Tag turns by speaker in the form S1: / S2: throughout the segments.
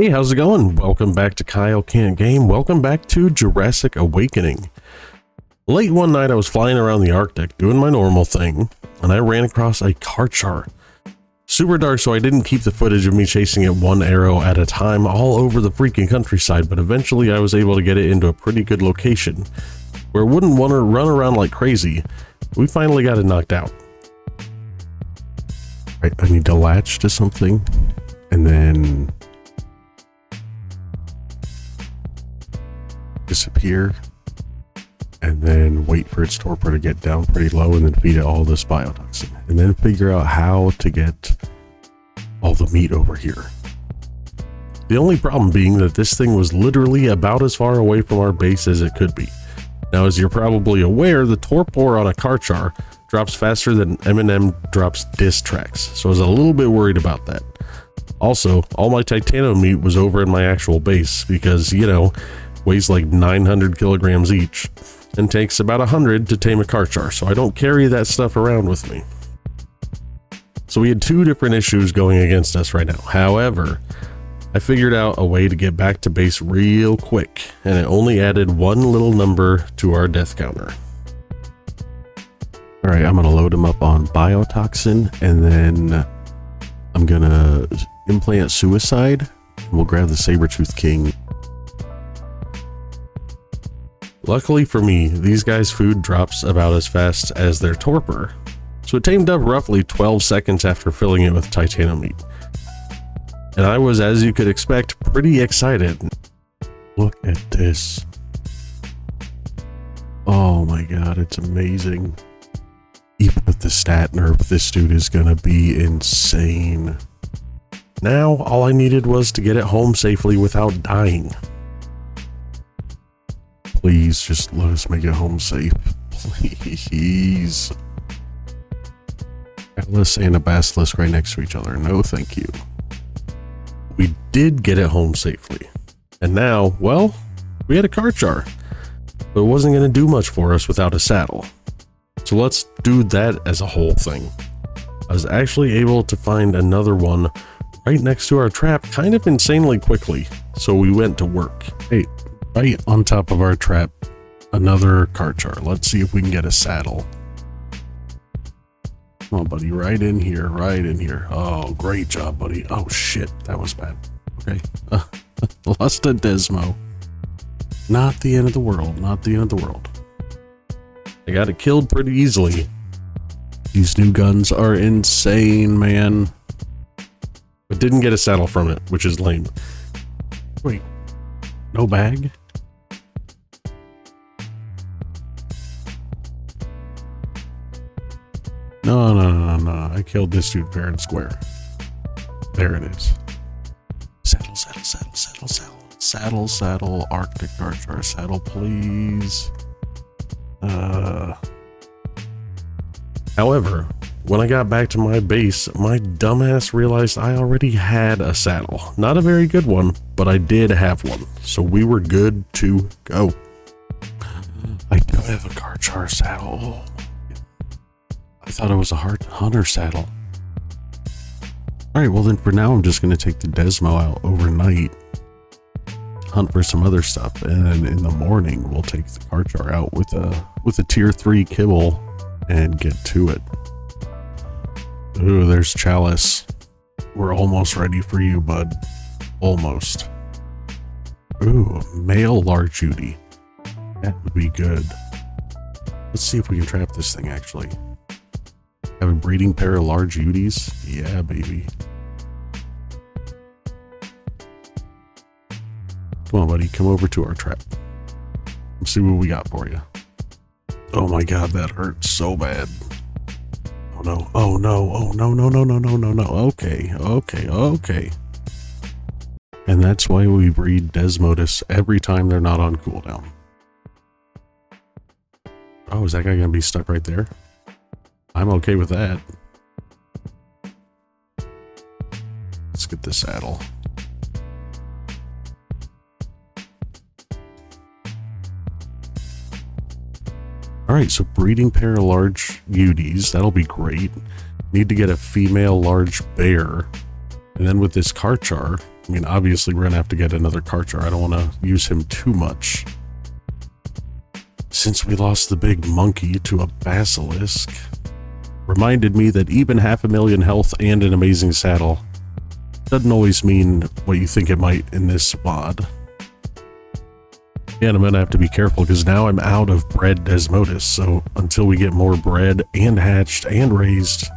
S1: Hey, how's it going? Welcome back to Kyle Can't Game. Welcome back to Jurassic Awakening. Late one night, I was flying around the Arctic doing my normal thing, and I ran across a Carchar. Super dark, so I didn't keep the footage of me chasing it one arrow at a time all over the freaking countryside, but eventually I was able to get it into a pretty good location where it wouldn't want to run around like crazy. We finally got it knocked out. Right, I need to latch to something, and then disappear, and then wait for its torpor to get down pretty low, and then feed it all this biotoxin, and then figure out how to get all the meat over here. The only problem being that this thing was literally about as far away from our base as it could be. Now, as you're probably aware, the torpor on a Carchar drops faster than M&M drops disc tracks, so I was a little bit worried about that. Also, all my titanium meat was over in my actual base because, you know, weighs like 900 kilograms each and takes about 100 to tame a Carchar, so I don't carry that stuff around with me. So we had two different issues going against us right now. However, I figured out a way to get back to base real quick, and it only added one little number to our death counter. All right, I'm gonna load him up on biotoxin, and then I'm gonna implant suicide, and we'll grab the saber-tooth king. Luckily for me, these guys' food drops about as fast as their torpor, so it tamed up roughly 12 seconds after filling it with titanium meat. And I was, as you could expect, pretty excited. Look at this. Oh my god, it's amazing. Even with the stat nerf, this dude is gonna be insane. Now, all I needed was to get it home safely without dying. Please, just let us make it home safe. Please. Atlas and a Basilisk right next to each other. No, thank you. We did get it home safely. And now, well, we had a Carchar. But it wasn't going to do much for us without a saddle. So let's do that as a whole thing. I was actually able to find another one right next to our trap kind of insanely quickly. So we went to work. Hey. Right on top of our trap, another Carchar. Let's see if we can get a saddle. Come on, buddy, right in here, right in here. Oh, great job, buddy. Oh, shit, that was bad. Okay, lost a Desmo. Not the end of the world, not the end of the world. I got it killed pretty easily. These new guns are insane, man. But didn't get a saddle from it, which is lame. Wait, no bag? No. I killed this dude fair and square. There it is. Saddle, Arctic Carchar, saddle, please. However, when I got back to my base, my dumbass realized I already had a saddle. Not a very good one, but I did have one, so we were good to go. I do have a Carchar saddle. I thought it was a hunter saddle. Alright, well then for now I'm just going to take the Desmo out overnight, hunt for some other stuff, and then in the morning we'll take the Carchar out with a tier 3 kibble and get to it. Ooh, there's Chalice. We're almost ready for you, bud. Almost. Ooh, male large Judy. That would be good. Let's see if we can trap this thing actually. Have a breeding pair of large Uties? Yeah, baby. Come on, buddy. Come over to our trap. Let's see what we got for you. Oh my god, that hurts so bad. Oh no. Oh no. Oh no. Okay. And that's why we breed Desmodus every time they're not on cooldown. Oh, is that guy gonna be stuck right there? I'm okay with that. Let's get the saddle. Alright, so breeding pair of large Uties, that'll be great. Need to get a female large bear. And then with this Carchar, I mean, obviously we're gonna have to get another Carchar. I don't want to use him too much. Since we lost the big monkey to a Basilisk, reminded me that even 500,000 health and an amazing saddle doesn't always mean what you think it might in this mod. And I'm gonna have to be careful because now I'm out of bred Desmodus, so until we get more bred and hatched and raised,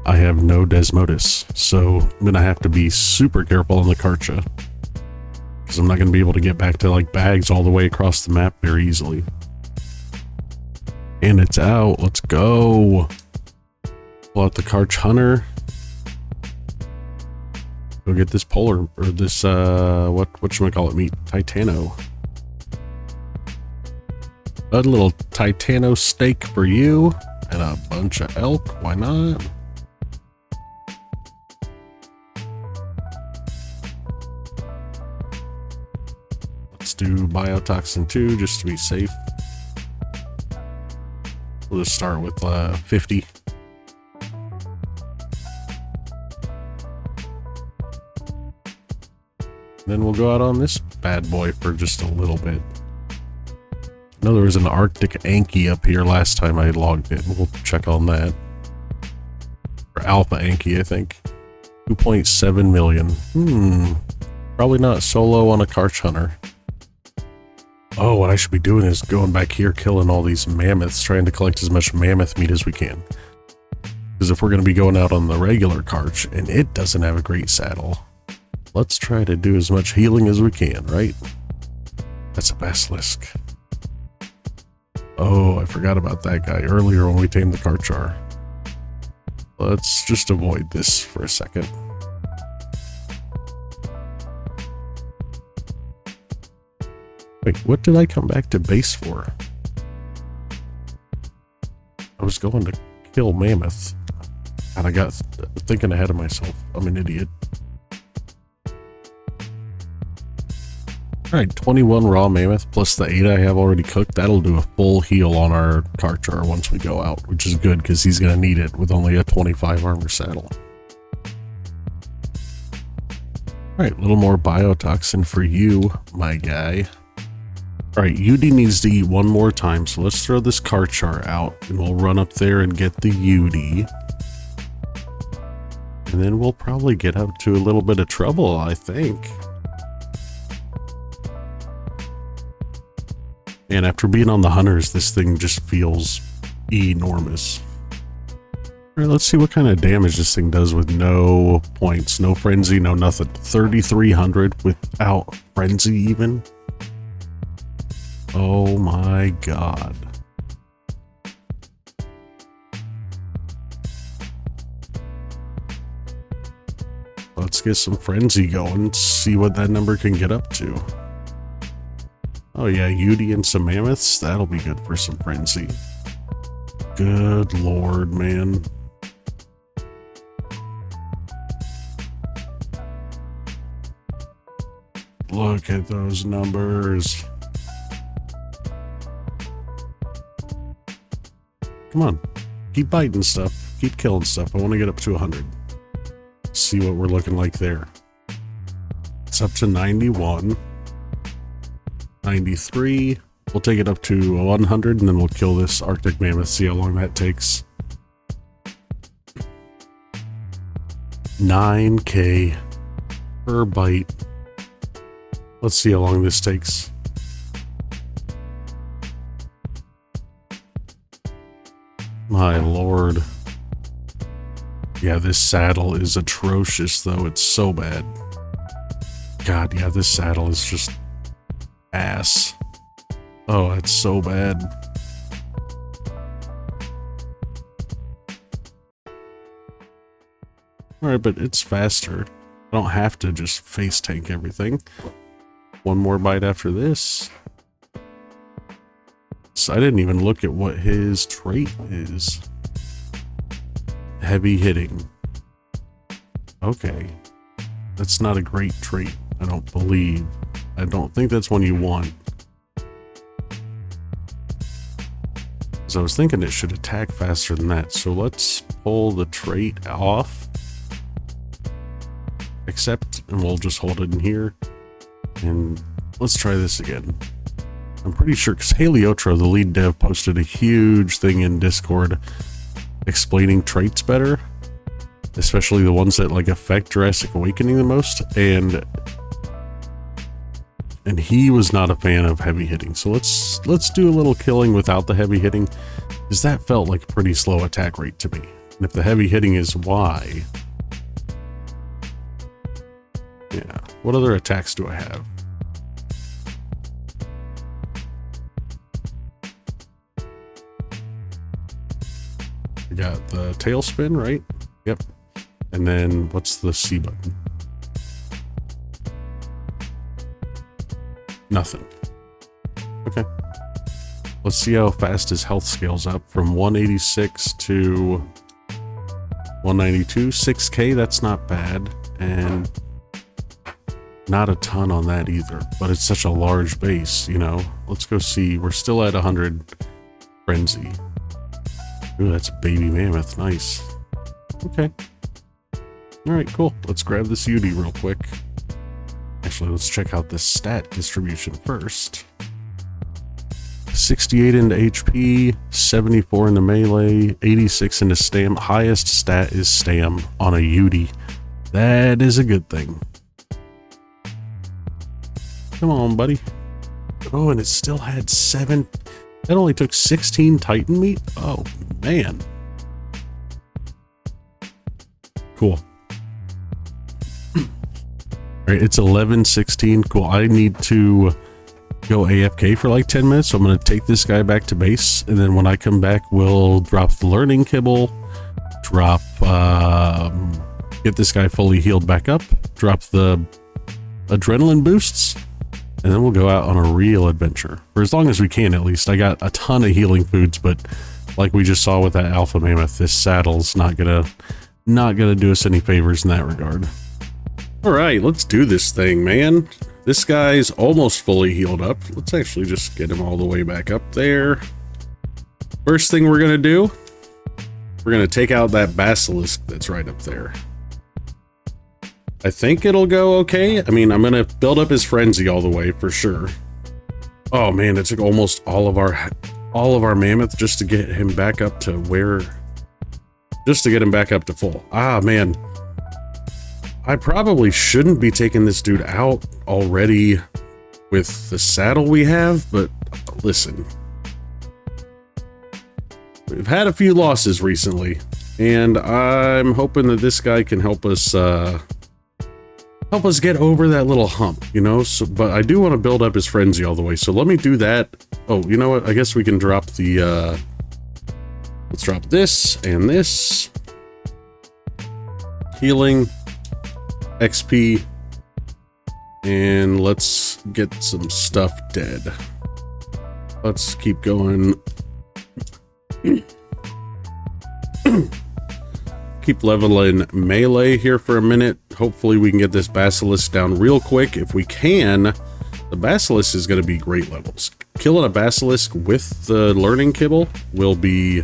S1: I have no Desmodus. So I'm gonna have to be super careful on the Carchar, because I'm not gonna be able to get back to like bags all the way across the map very easily. And it's out. Let's go. Pull out the Carch Hunter. Go get this polar, or this, whatchamacallit meat? Titano. A little Titano steak for you, and a bunch of elk. Why not? Let's do Biotoxin 2 just to be safe. We'll just start with 50. Then we'll go out on this bad boy for just a little bit. I know there was an Arctic Anki up here last time I logged in. We'll check on that. Or Alpha Anki, I think. 2.7 million. Probably not solo on a Carch Hunter. Oh, what I should be doing is going back here, killing all these mammoths, trying to collect as much mammoth meat as we can. Because if we're going to be going out on the regular Carch, and it doesn't have a great saddle, let's try to do as much healing as we can, right? That's a Basilisk. Oh, I forgot about that guy earlier when we tamed the Carchar. Let's just avoid this for a second. Wait, what did I come back to base for? I was going to kill mammoth, and I got thinking ahead of myself. I'm an idiot. Alright, 21 raw mammoth plus the 8 I have already cooked. That'll do a full heal on our Carchar once we go out, which is good because he's going to need it with only a 25 armor saddle. Alright, a little more biotoxin for you, my guy. Alright, UD needs to eat one more time, so let's throw this Carchar out and we'll run up there and get the UD. And then we'll probably get up to a little bit of trouble, I think. And after being on the hunters, this thing just feels enormous. Alright, let's see what kind of damage this thing does with no points, no frenzy, no nothing. 3,300 without frenzy even? Oh my god. Let's get some frenzy going, see what that number can get up to. Oh yeah, UD and some mammoths, that'll be good for some frenzy. Good lord, man. Look at those numbers. Come on, keep biting stuff, keep killing stuff. I want to get up to 100. See what we're looking like there. It's up to 91. 93. We'll take it up to 100 and then we'll kill this Arctic mammoth, see how long that takes. 9k per bite. Let's see how long this takes. My lord. Yeah, this saddle is atrocious though. It's so bad. God, yeah, this saddle is just ass. Oh, it's so bad. Alright, but it's faster. I don't have to just face tank everything. One more bite after this. So I didn't even look at what his trait is. Heavy hitting. Okay. That's not a great trait, I don't believe. I don't think that's one you want. So I was thinking it should attack faster than that. So let's pull the trait off. accept, and we'll just hold it in here. And let's try this again. I'm pretty sure, because Heliotro, the lead dev, posted a huge thing in Discord explaining traits better, especially the ones that like affect Jurassic Awakening the most, and he was not a fan of heavy hitting. So let's do a little killing without the heavy hitting, because that felt like a pretty slow attack rate to me. And if the heavy hitting is why, yeah. What other attacks do I have? I got the tailspin, right? Yep. And then what's the C button? Nothing. Okay. Let's see how fast his health scales up from 186 to 192. 6k, that's not bad. And not a ton on that either, but it's such a large base, you know. Let's go see. We're still at 100 frenzy. Ooh, that's a baby mammoth. Nice. Okay. All right, cool. Let's grab this UD real quick. Actually, let's check out this stat distribution first. 68 into HP, 74 into melee, 86 into stam. Highest stat is stam on a UD. That is a good thing. Come on, buddy. Oh, and it still had 7. That only took 16 Titan meat? Oh, man. Cool. Alright, it's 11:16. Cool. I need to go AFK for like 10 minutes, so I'm going to take this guy back to base, and then when I come back, we'll drop the learning kibble, drop, get this guy fully healed back up, drop the adrenaline boosts, and then we'll go out on a real adventure. For as long as we can, at least. I got a ton of healing foods, but like we just saw with that alpha mammoth, this saddle's not gonna do us any favors in that regard. Alright, let's do this thing, man. This guy's almost fully healed up. Let's actually just get him all the way back up there. First thing we're gonna do, we're gonna take out that basilisk that's right up there. I think it'll go okay. I mean, I'm gonna build up his frenzy all the way for sure. Oh man, it took almost all of our mammoth just to get him back up to full. Ah man, I probably shouldn't be taking this dude out already with the saddle we have, but listen, we've had a few losses recently, and I'm hoping that this guy can help us get over that little hump, you know. So, but I do want to build up his frenzy all the way, so let me do that. Oh, you know what? I guess we can drop the let's drop this and this. Healing, XP, and let's get some stuff dead. Let's keep going. Keep leveling melee here for a minute. Hopefully we can get this basilisk down real quick. If we can, the basilisk is going to be great levels. Killing a basilisk with the learning kibble will be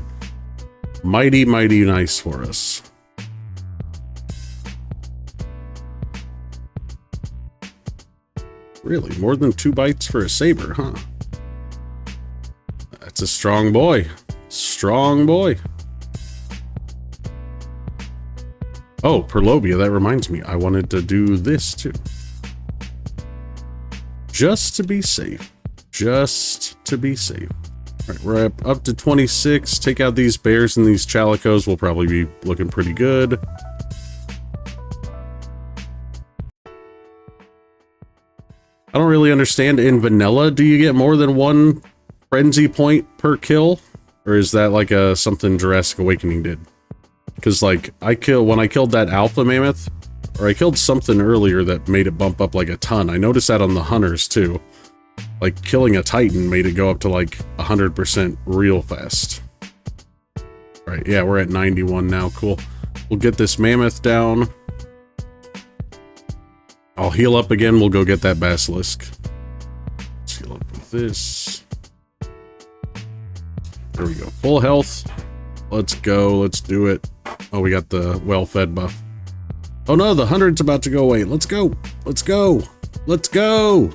S1: mighty nice for us. Really, more than 2 bites for a saber, huh? That's a strong boy. Strong boy. Oh, Perlovia, that reminds me. I wanted to do this too. Just to be safe. Just to be safe. All right, we're up to 26. Take out these bears and these chalicos. We'll probably be looking pretty good. I don't really understand. In vanilla, do you get more than 1 frenzy point per kill? Or is that like something Jurassic Awakening did? Because like when I killed that alpha mammoth, or I killed something earlier that made it bump up like a ton. I noticed that on the hunters too. Like killing a titan made it go up to like 100% real fast. All right, yeah, we're at 91 now. Cool. We'll get this mammoth down. I'll heal up again. We'll go get that basilisk. Let's heal up with this. There we go. Full health. Let's go. Let's do it. Oh, we got the well-fed buff. Oh no, the 100's about to go away. Let's go. Let's go. Let's go.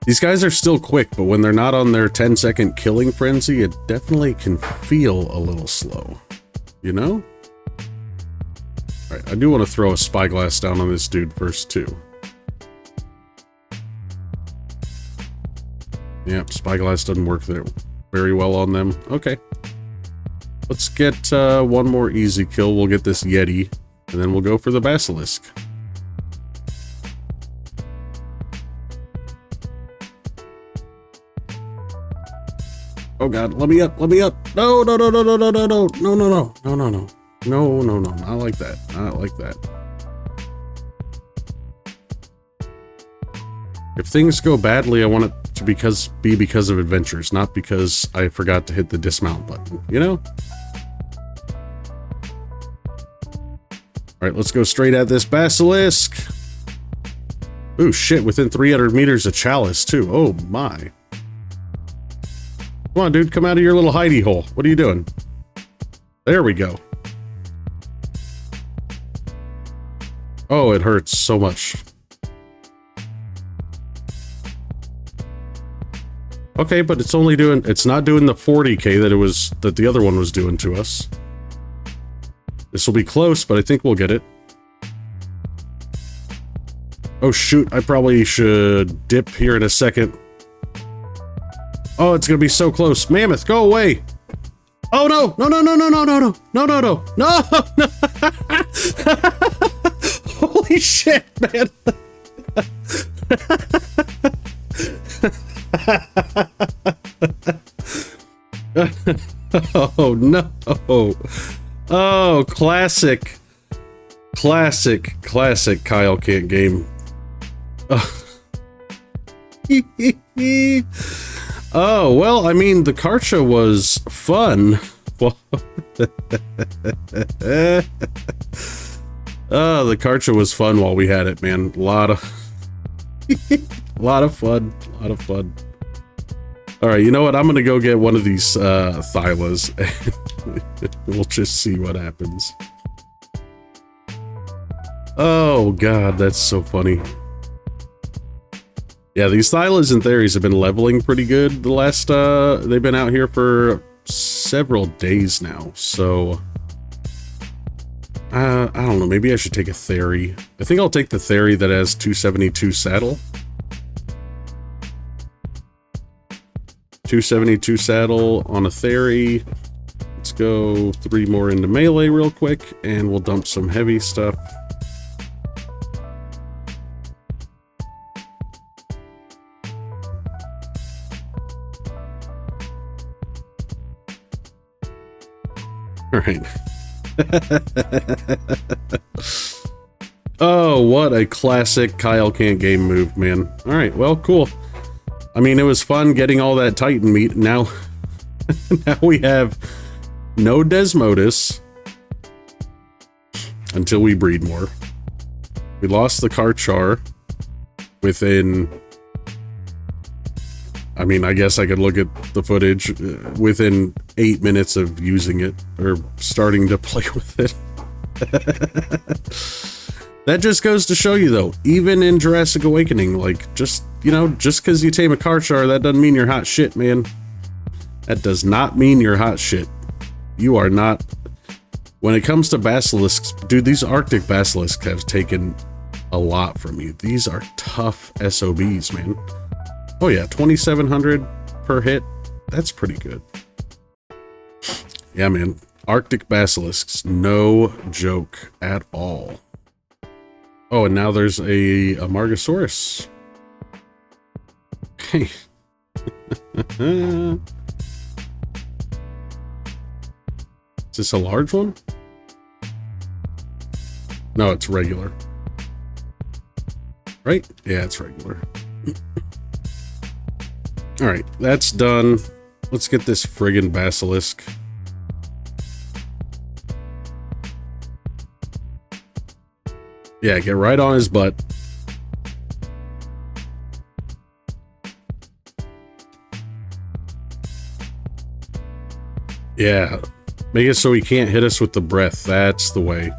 S1: These guys are still quick, but when they're not on their 10-second killing frenzy, it definitely can feel a little slow. You know? Alright, I do want to throw a spyglass down on this dude first, too. Yep, spyglass doesn't work there very well on them. Okay. Let's get one more easy kill. We'll get this Yeti, and then we'll go for the Basilisk. Oh god, let me up, let me up. No, no, no, no, no, no, no, no, no, no, no, no, no, no. No, no, no, not like that. Not like that. If things go badly, I want it to be because of adventures, not because I forgot to hit the dismount button, you know? Alright, let's go straight at this Basilisk. Ooh, shit, within 300 meters of Chalice, too. Oh, my. Come on, dude, come out of your little hidey hole. What are you doing? There we go. Oh, it hurts so much. Okay, but it's only doing, it's not doing the 40k that the other one was doing to us. This will be close, but I think we'll get it. Oh shoot, I probably should dip here in a second. Oh, it's gonna be so close. Mammoth, go away! Oh no! No, no, no, no, no, no, no, no, no, no, no, no! Holy shit, man! Oh no! Oh, classic Kyle can't game. Oh, well, I mean, the Carchar was fun. Oh, the Carchar was fun while we had it, man. A lot of fun. All right, you know what? I'm gonna go get one of these Thylas. We'll just see what happens. Oh god, that's so funny. Yeah, these Thylas and Theris have been leveling pretty good the last, they've been out here for several days now, so... I don't know, maybe I should take a Theri. I think I'll take the Theri that has 272 saddle. 272 saddle on a Theri. Let's go 3 more into melee real quick, and we'll dump some heavy stuff. All right. Oh, what a classic Kyle can't game move, man. All right, well, cool. I mean, it was fun getting all that Titan meat. Now, now we have no Desmodus until we breed more. We lost the Carchar within... I mean, I guess I could look at the footage within 8 minutes of using it, or starting to play with it. That just goes to show you, though, even in Jurassic Awakening, like, just, you know, just because you tame a Carchar, that doesn't mean you're hot shit, man. That does not mean you're hot shit. You are not... When it comes to Basilisks, dude, these Arctic Basilisks have taken a lot from you. These are tough SOBs, man. Oh yeah, 2,700 per hit. That's pretty good. Yeah, man. Arctic Basilisks, no joke at all. Oh, and now there's a Margosaurus. Hey. Is this a large one? No, it's regular. Right? Yeah, it's regular. Alright, that's done. Let's get this friggin' Basilisk. Yeah, get right on his butt. Yeah. Make it so he can't hit us with the breath. That's the way.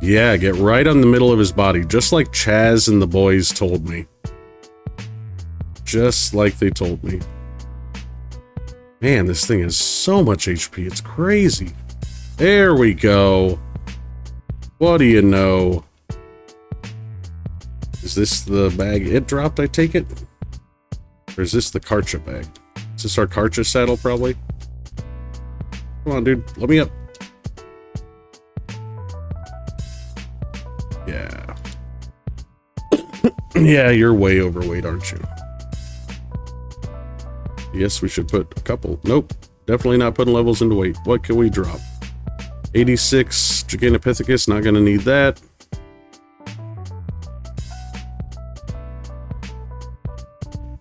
S1: Yeah, get right on the middle of his body, just like Chaz and the boys told me. Just like they told me. Man, this thing has so much HP. It's crazy. There we go. What do you know? Is this the bag it dropped, I take it? Or is this the Carchar bag? Is this our Carchar saddle, probably? Come on, dude. Let me up. Yeah. Yeah, you're way overweight, aren't you? Yes, we should put a couple. Nope. Definitely not putting levels into weight. What can we drop? 86 Gigantopithecus. Not going to need that.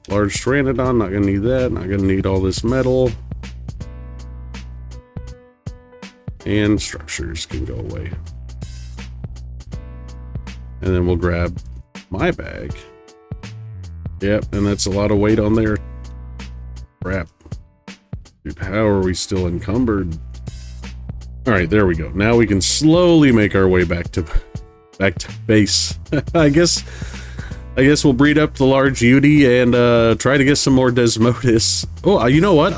S1: Large Pteranodon, not gonna need that. Not gonna need all this metal. And structures can go away. And then we'll grab my bag. Yep, and that's a lot of weight on there. Crap. Dude, how are we still encumbered? Alright, there we go. Now we can slowly make our way back to base. I guess we'll breed up the large Yudi and try to get some more Desmodus. Oh, you know what?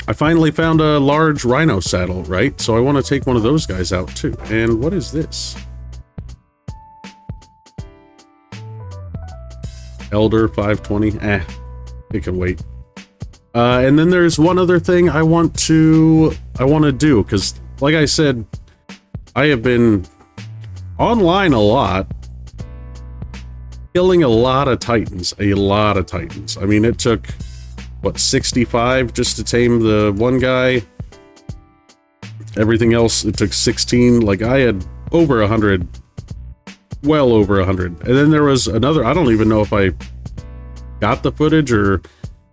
S1: I finally found a large rhino saddle, right? So I want to take one of those guys out too. And what is this? Elder 520. It can wait. And then there's one other thing I want to do, because like I said, I have been online a lot, killing a lot of titans. I mean, it took, what, 65 just to tame the one guy? Everything else, it took 16. Like, I had over 100, well over 100. And then there was another, I don't even know if I got the footage or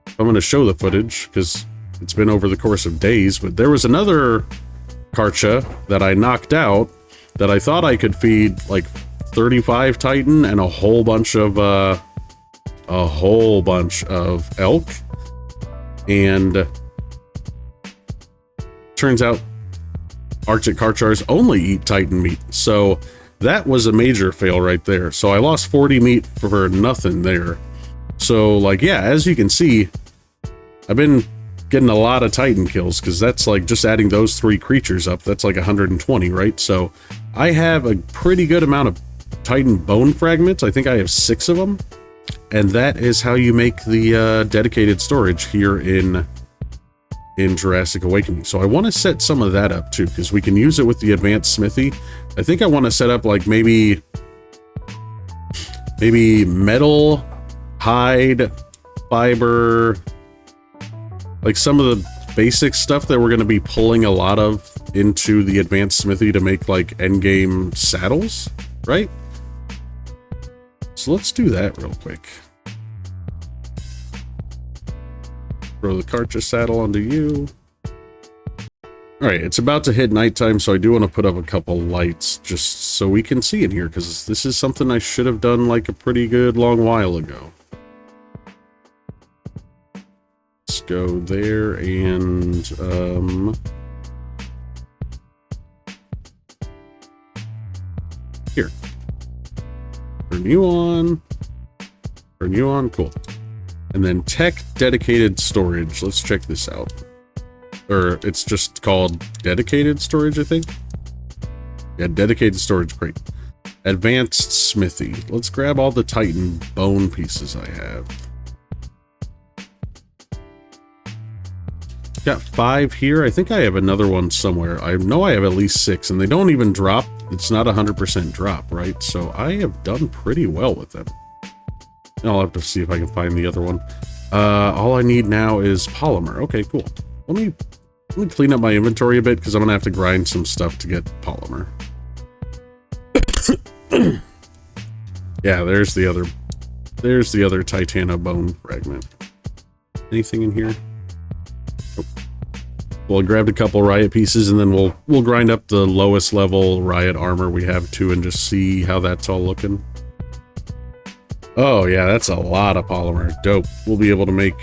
S1: if I'm going to show the footage, because it's been over the course of days, but there was another Carchar that I knocked out that I thought I could feed, like, 35 Titan and a whole bunch of elk, and turns out Arctic Carchars only eat Titan meat, so that was a major fail right there. So I lost 40 meat for nothing there. So, like, yeah, as you can see, I've been getting a lot of Titan kills, because that's like just adding those 3 creatures up, that's like 120, right? So I have a pretty good amount of Titan bone fragments. I think I have 6 of them, and that is how you make the dedicated storage here in Jurassic Awakening. So I want to set some of that up too, because we can use it with the advanced smithy. I think I want to set up like maybe metal, hide, fiber, like some of the basic stuff that we're going to be pulling a lot of into the advanced smithy to make like endgame saddles, right? So let's do that real quick. Throw the Carchar saddle onto you. Alright, it's about to hit nighttime, so I do want to put up a couple lights just so we can see in here, because this is something I should have done like a pretty good long while ago. Let's go there and here. Turn you on. Turn you on. Cool. And then tech dedicated storage. Let's check this out. Or it's just called dedicated storage, I think. Yeah, dedicated storage. Great. Advanced smithy. Let's grab all the Titan bone pieces I have. Got 5 here. I think I have another one somewhere. I know I have at least 6, and they don't even drop. It's not 100% drop, right? So I have done pretty well with them. I'll have to see if I can find the other one. All I need now is polymer. Okay, cool. Let me clean up my inventory a bit, because I'm gonna have to grind some stuff to get polymer. Yeah, there's the other Titana bone fragment. Anything in here? Oh. Well, I grabbed a couple riot pieces, and then we'll grind up the lowest level riot armor we have too, and just see how that's all looking. Oh yeah, that's a lot of polymer. Dope. We'll be able to make,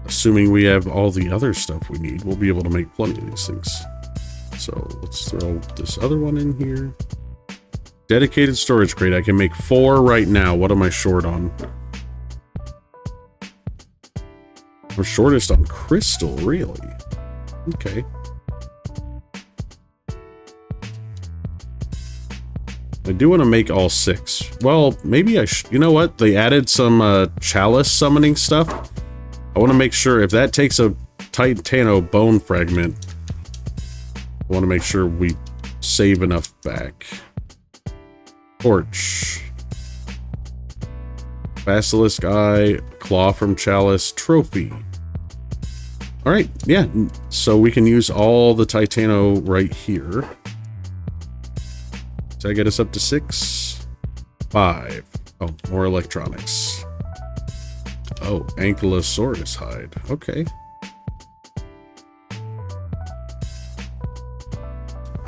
S1: assuming we have all the other stuff we need, we'll be able to make plenty of these things. So let's throw this other one in here. Dedicated storage crate. I can make 4 right now. What am I short on? We're shortest on crystal, really? Okay. I do want to make all 6. Well, maybe I should. You know what? They added some chalice summoning stuff. I want to make sure if that takes a titano bone fragment, I want to make sure we save enough back. Torch. Basilisk eye, claw from chalice, trophy. All right, yeah. So we can use all the titano right here. Does that get us up to 6? 5. Oh, more electronics. Oh, ankylosaurus hide. Okay.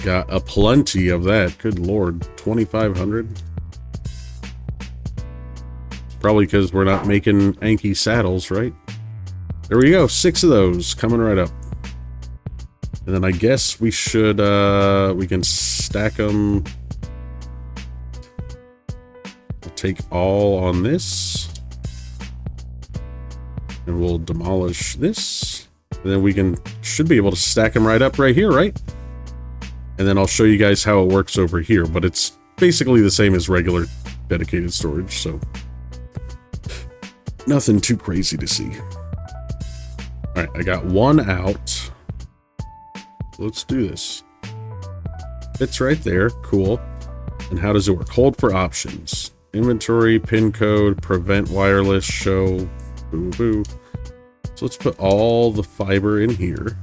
S1: Got a plenty of that. Good lord. 2,500. Probably because we're not making Anki saddles, right? There we go. 6 of those coming right up. And then I guess we should, we can stack them. We'll take all on this. And we'll demolish this. And then we should be able to stack them right up right here, right? And then I'll show you guys how it works over here. But it's basically the same as regular dedicated storage, so nothing too crazy to see. All right, I got 1 out. Let's do this. It's right there. Cool. And how does it work? Hold for options. Inventory, pin code, prevent wireless, show, boo boo. So let's put all the fiber in here.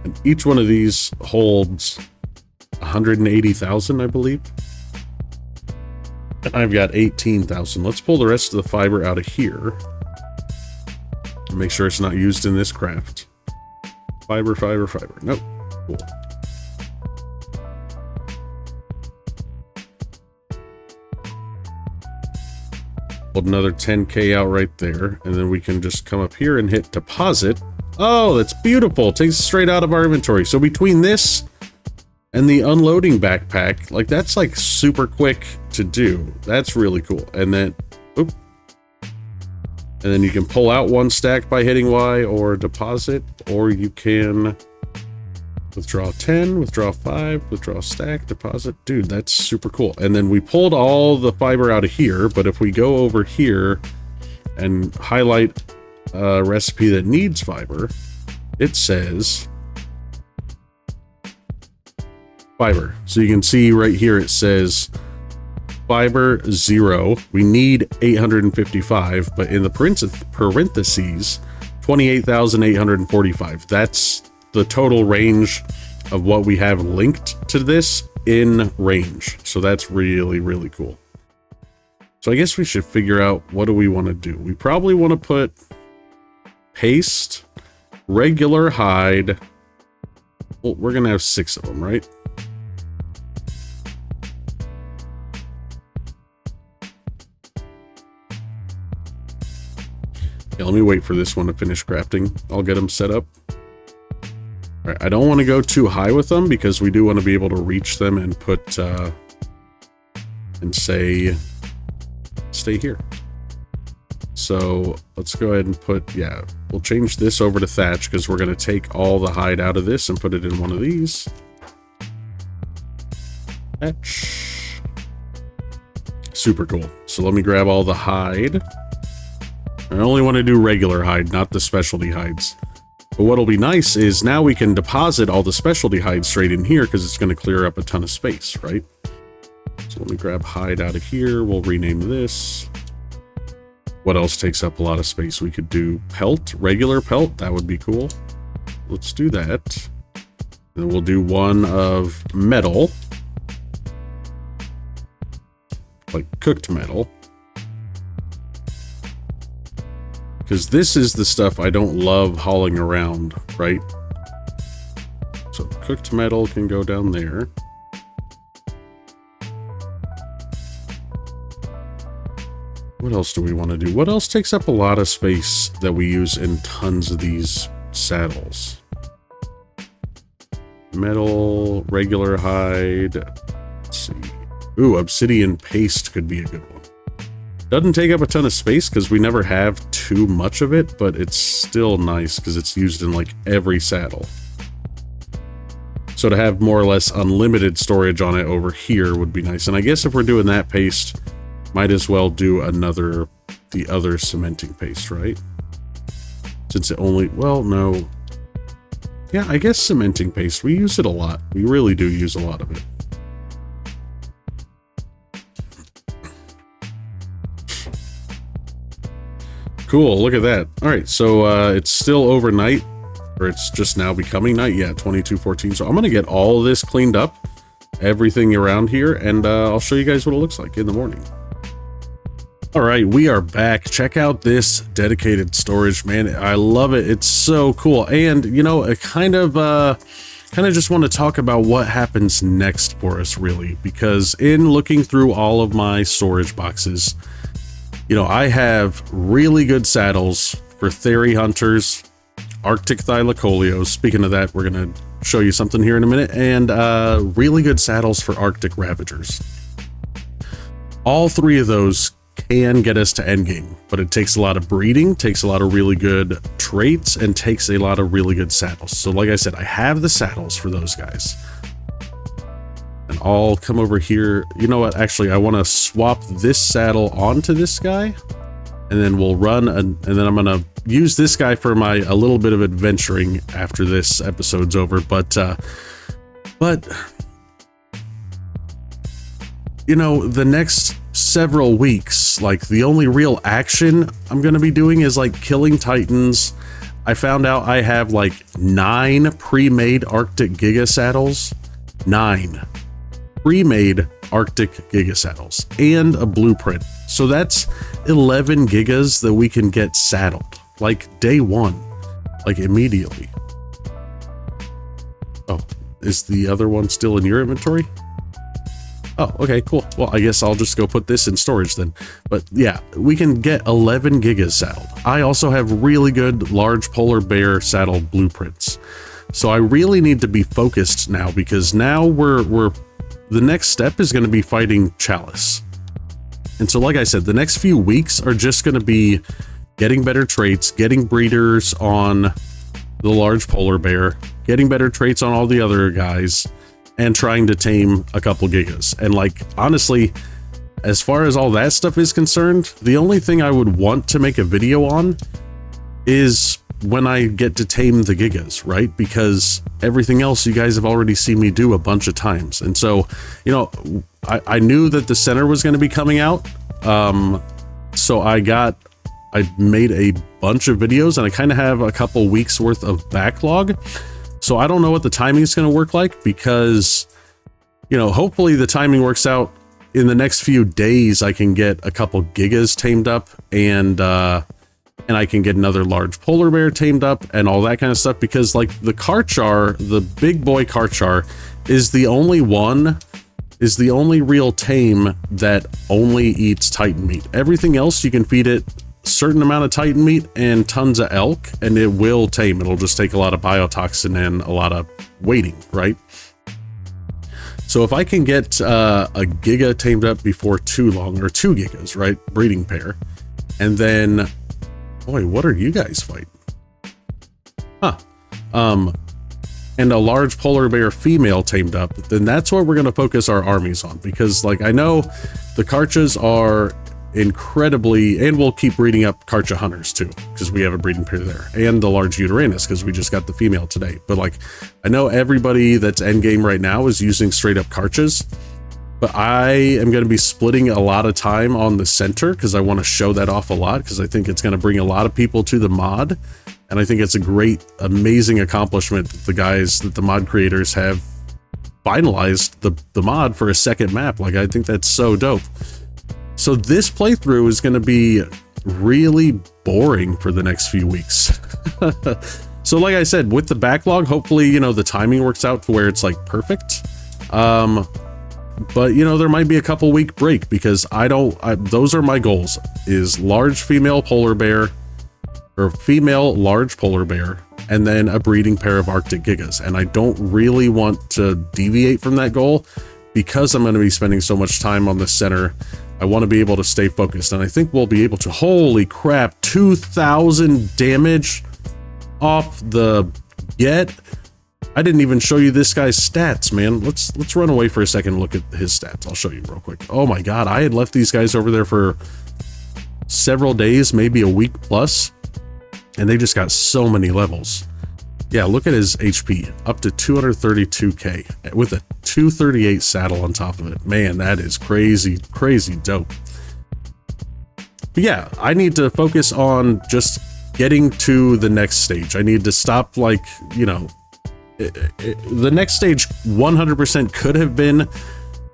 S1: And each one of these holds 180,000, I believe. And I've got 18,000. Let's pull the rest of the fiber out of here. And make sure it's not used in this craft. Fiber, fiber, fiber. Nope. Cool. Hold another 10K out right there. And then we can just come up here and hit deposit. Oh, that's beautiful. Takes it straight out of our inventory. So between this and the unloading backpack, like that's like super quick to do. That's really cool. And then, oop. And then you can pull out 1 stack by hitting Y or deposit, or you can withdraw 10, withdraw 5, withdraw stack, deposit. Dude, that's super cool. And then we pulled all the fiber out of here, but if we go over here and highlight a recipe that needs fiber, it says fiber. So you can see right here it says fiber 0. We need 855, but in the parentheses 28,845. That's the total range of what we have linked to this in range. So that's really, really cool. So I guess we should figure out, what do we want to do? We probably want to put paste, regular hide. Well, we're gonna have 6 of them, right? Yeah, let me wait for this one to finish crafting. I'll get them set up. All right, I don't want to go too high with them because we do want to be able to reach them and put and say stay here. So let's go ahead and put, yeah, we'll change this over to thatch because we're going to take all the hide out of this and put it in one of these. Thatch. Super cool. So let me grab all the hide. I only want to do regular hide, not the specialty hides. But what'll be nice is now we can deposit all the specialty hides straight in here because it's going to clear up a ton of space, right? So let me grab hide out of here. We'll rename this. What else takes up a lot of space? We could do pelt, regular pelt. That would be cool. Let's do that. Then we'll do one of metal. Like cooked metal. Because this is the stuff I don't love hauling around, right? So cooked metal can go down there. What else do we want to do? What else takes up a lot of space that we use in tons of these saddles? Metal, regular hide. Let's see. Ooh, obsidian paste could be a good one. Doesn't take up a ton of space because we never have too much of it, but it's still nice because it's used in like every saddle. So to have more or less unlimited storage on it over here would be nice. And I guess if we're doing that paste, might as well do the other cementing paste, right? Since it only, well, no. Yeah, I guess cementing paste, we use it a lot. We really do use a lot of it. Cool, look at that. All right, so it's still overnight, or it's just now becoming night. Yeah, 22:14. So I'm gonna get all of this cleaned up, everything around here, and I'll show you guys what it looks like in the morning. All right, we are back. Check out this dedicated storage, man. I love it. It's so cool. And you know, I kind of just want to talk about what happens next for us, really, because in looking through all of my storage boxes, you know, I have really good saddles for Theory Hunters, Arctic Thylacolios. Speaking of that, we're going to show you something here in a minute. And really good saddles for Arctic Ravagers. All three of those can get us to endgame, but it takes a lot of breeding, takes a lot of really good traits, and takes a lot of really good saddles. So like I said, I have the saddles for those guys. And I'll come over here. You know what? Actually, I want to swap this saddle onto this guy, and then we'll run, and then I'm going to use this guy for a little bit of adventuring after this episode's over. But you know, the next several weeks, like the only real action I'm going to be doing is like killing Titans. I found out I have like 9 pre-made Arctic Giga saddles. 9 pre-made Arctic Giga saddles and a blueprint. So that's 11 gigas that we can get saddled like day one, like immediately. Oh, is the other one still in your inventory? Oh, okay, cool. Well, I guess I'll just go put this in storage then. But yeah, we can get 11 gigas saddled. I also have really good large polar bear saddle blueprints. So I really need to be focused now, because now the next step is going to be fighting Chalice. And so like I said, the next few weeks are just going to be getting better traits, getting breeders on the large polar bear, getting better traits on all the other guys, and trying to tame a couple gigas. And like, honestly, as far as all that stuff is concerned, the only thing I would want to make a video on is when I get to tame the gigas, right? Because everything else you guys have already seen me do a bunch of times. And so, you know, I knew that the center was going to be coming out. So I made a bunch of videos, and I kind of have a couple weeks worth of backlog. So I don't know what the timing is going to work like, because, you know, hopefully the timing works out. In the next few days, I can get a couple gigas tamed up, and I can get another large polar bear tamed up and all that kind of stuff, because like the Carchar, the big boy Carchar, is the only real tame that only eats Titan meat. Everything else, you can feed it a certain amount of Titan meat and tons of elk, and it will tame. It'll just take a lot of biotoxin and a lot of waiting, right? So if I can get a giga tamed up before too long, or 2 gigas, right? Breeding pair. And then, boy, what are you guys fighting? Huh. And a large polar bear female tamed up, then that's what we're going to focus our armies on. Because like, I know the Carchars are incredibly, and we'll keep breeding up Carchar hunters too, because we have a breeding pair there, and the large Uranus, because we just got the female today. But like, I know everybody that's endgame right now is using straight up Carchars, but I am going to be splitting a lot of time on the center, because I want to show that off a lot, because I think it's going to bring a lot of people to the mod. And I think it's a great, amazing accomplishment that the mod creators have finalized the mod for a second map. Like, I think that's so dope. So this playthrough is going to be really boring for the next few weeks. So like I said, with the backlog, hopefully, you know, the timing works out to where it's like perfect. But you know, there might be a couple week break because those are my goals, is large female polar bear or female large polar bear, and then a breeding pair of Arctic gigas. And I don't really want to deviate from that goal because I'm going to be spending so much time on the center. I want to be able to stay focused, and I think we'll be able to. Holy crap, 2,000 damage off the get. I didn't even show you this guy's stats, man. Let's run away for a second and look at his stats. I'll show you real quick. Oh my god, I had left these guys over there for several days, maybe a week plus, and they just got so many levels. Yeah, look at his HP, up to 232k with a 238 saddle on top of it. Man, that is crazy, crazy dope. But yeah, I need to focus on just getting to the next stage. I need to stop, like, you know, the next stage 100% could have been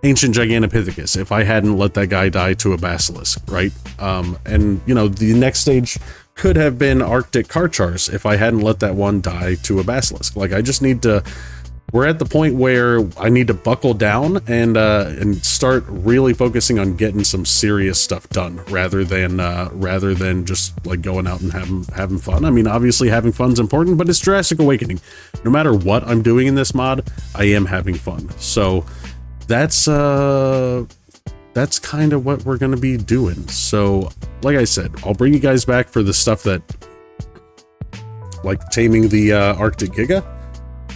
S1: Ancient Gigantopithecus if I hadn't let that guy die to a Basilisk, right? And, you know, the next stage could have been Arctic Carchars if I hadn't let that one die to a Basilisk. Like, I just need to... We're at the point where I need to buckle down and start really focusing on getting some serious stuff done rather than just like going out and having fun. I mean, obviously having fun's important, but it's Jurassic Awakening. No matter what I'm doing in this mod, I am having fun. So that's kind of what we're going to be doing. So like I said, I'll bring you guys back for the stuff that, like taming the Arctic Giga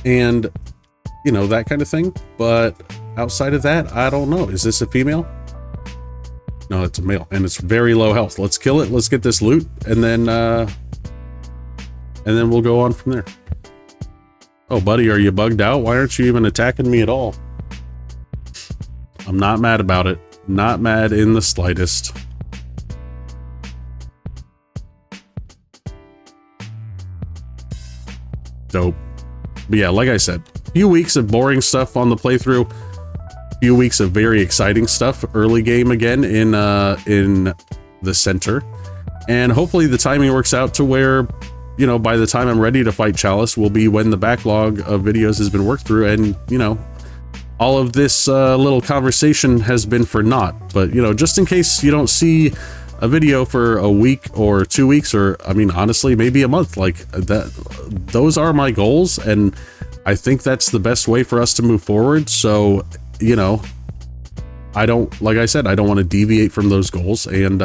S1: and, you know, that kind of thing. But outside of that, I don't know. Is this a female? No, it's a male, and it's very low health. Let's kill it. Let's get this loot, and then we'll go on from there. Oh, buddy, are you bugged out? Why aren't you even attacking me at all? I'm not mad about it. Not mad in the slightest. Dope. But yeah, like I said, few weeks of boring stuff on the playthrough, few weeks of very exciting stuff early game again in the center, and hopefully the timing works out to where, you know, by the time I'm ready to fight Chalice will be when the backlog of videos has been worked through, and, you know, all of this little conversation has been for naught. But, you know, just in case you don't see a video for a week or 2 weeks, or I mean, honestly, maybe a month, like that, those are my goals, and I think that's the best way for us to move forward. So, you know, like I said, I don't want to deviate from those goals. And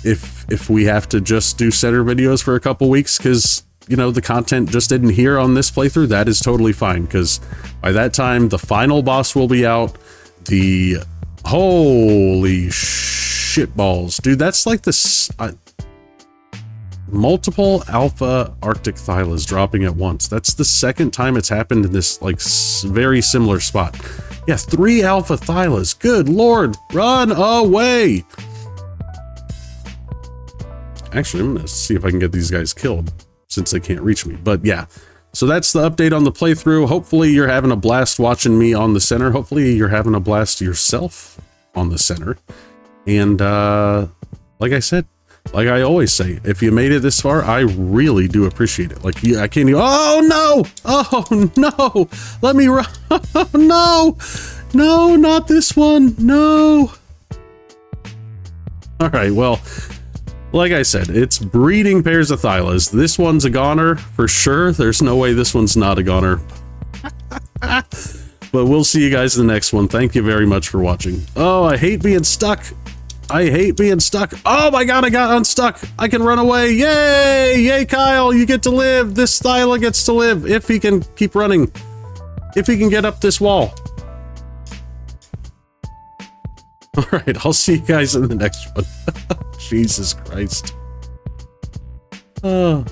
S1: if we have to just do center videos for a couple weeks because, you know, the content just didn't hear on this playthrough, that is totally fine, because by that time the final boss will be out. The holy shit balls, dude, that's like this multiple alpha Arctic Thylas dropping at once. That's the second time it's happened in this, like, very similar spot. Yeah, 3 alpha Thylas. Good lord, run away. Actually, I'm gonna see if I can get these guys killed since they can't reach me. But yeah, so that's the update on the playthrough. Hopefully you're having a blast watching me on the center. Hopefully you're having a blast yourself on the center. And like I said, like I always say, if you made it this far, I really do appreciate it. Like, I can't even... Oh, no! Oh, no! Let me run! No! No, not this one! No! Alright, well, like I said, it's breeding pairs of Thylas. This one's a goner, for sure. There's no way this one's not a goner. But we'll see you guys in the next one. Thank you very much for watching. Oh, I hate being stuck! I hate being stuck. Oh my god, I got unstuck. I can run away. Yay! Yay, Kyle, you get to live. This Thyla gets to live if he can keep running. If he can get up this wall. Alright, I'll see you guys in the next one. Jesus Christ. Oh.